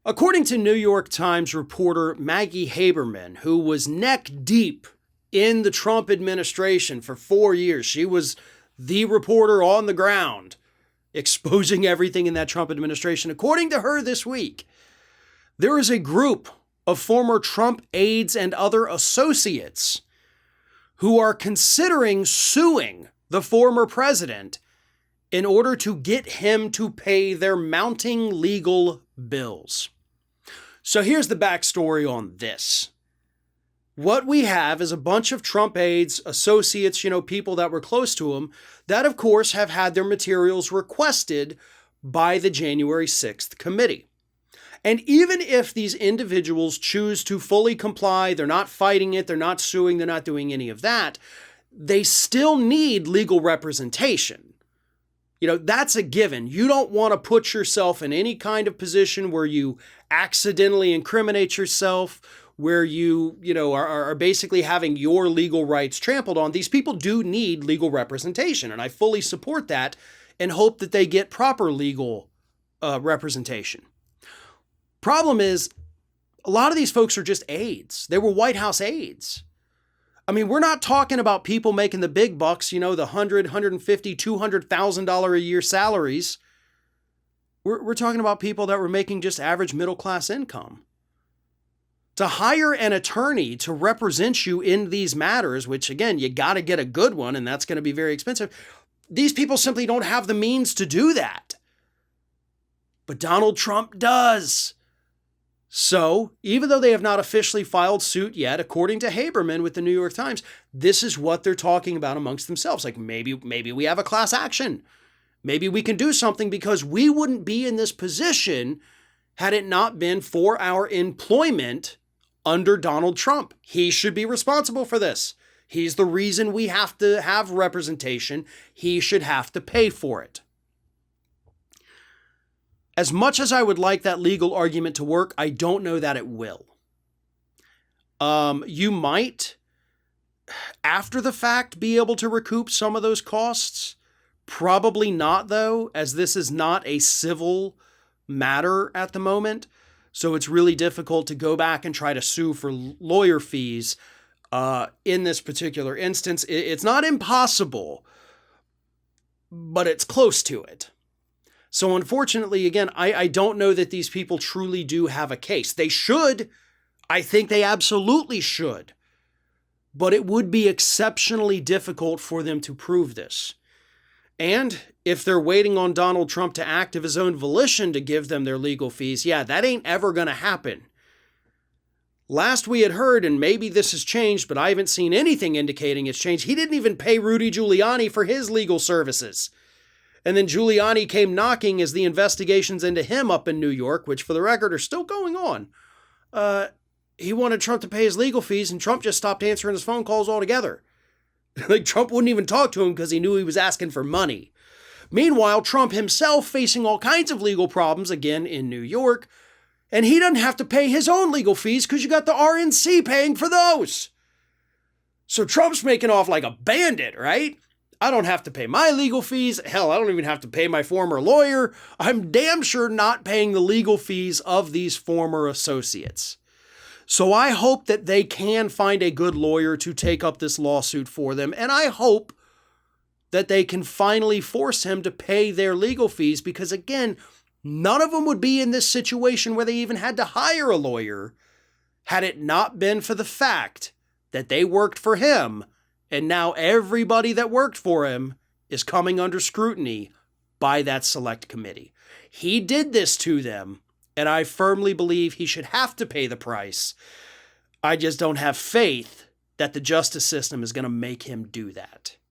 According to New York Times reporter Maggie Haberman, who was neck deep in the Trump administration for 4 years, she was the reporter on the ground, exposing everything in that Trump administration. According to her this week, there is a group of former Trump aides and other associates who are considering suing the former president in order to get him to pay their mounting legal bills. So here's the backstory on this. What we have is a bunch of Trump aides, associates, people that were close to him, that of course have had their materials requested by the January 6th committee. And even if these individuals choose to fully comply, they're not fighting it, they're not suing, they're not doing any of that, they still need legal representation. That's a given. You don't want to put yourself in any kind of position where you accidentally incriminate yourself, where you are basically having your legal rights trampled on. These people do need legal representation, and I fully support that and hope that they get proper legal representation. Problem is, a lot of these folks are just aides. They were White House aides. I mean, we're not talking about people making the big bucks, the $100,000, $150,000, $200,000 a year salaries. We're talking about people that were making just average middle class income. To hire an attorney to represent you in these matters, which again, you got to get a good one, and that's going to be very expensive. These people simply don't have the means to do that. But Donald Trump does. So, even though they have not officially filed suit yet, according to Haberman with the New York Times, this is what they're talking about amongst themselves. Like maybe we have a class action. Maybe we can do something because we wouldn't be in this position had it not been for our employment under Donald Trump. He should be responsible for this. He's the reason we have to have representation. He should have to pay for it. As much as I would like that legal argument to work, I don't know that it will. You might, after the fact, be able to recoup some of those costs. Probably not, though, as this is not a civil matter at the moment. So it's really difficult to go back and try to sue for lawyer fees in this particular instance. It's not impossible, but it's close to it. So unfortunately, again, I don't know that these people truly do have a case. They should. I think they absolutely should. But it would be exceptionally difficult for them to prove this. And if they're waiting on Donald Trump to act of his own volition to give them their legal fees, that ain't ever going to happen. Last we had heard, and maybe this has changed, but I haven't seen anything indicating it's changed, he didn't even pay Rudy Giuliani for his legal services. And then Giuliani came knocking as the investigations into him up in New York, which for the record are still going on. He wanted Trump to pay his legal fees, and Trump just stopped answering his phone calls altogether. Like Trump wouldn't even talk to him because he knew he was asking for money. Meanwhile, Trump himself facing all kinds of legal problems, again in New York, and he doesn't have to pay his own legal fees because you got the RNC paying for those. So Trump's making off like a bandit, right? I don't have to pay my legal fees. Hell, I don't even have to pay my former lawyer. I'm damn sure not paying the legal fees of these former associates. So I hope that they can find a good lawyer to take up this lawsuit for them. And I hope that they can finally force him to pay their legal fees because, again, none of them would be in this situation where they even had to hire a lawyer had it not been for the fact that they worked for him. And now everybody that worked for him is coming under scrutiny by that select committee. He did this to them, and I firmly believe he should have to pay the price. I just don't have faith that the justice system is going to make him do that.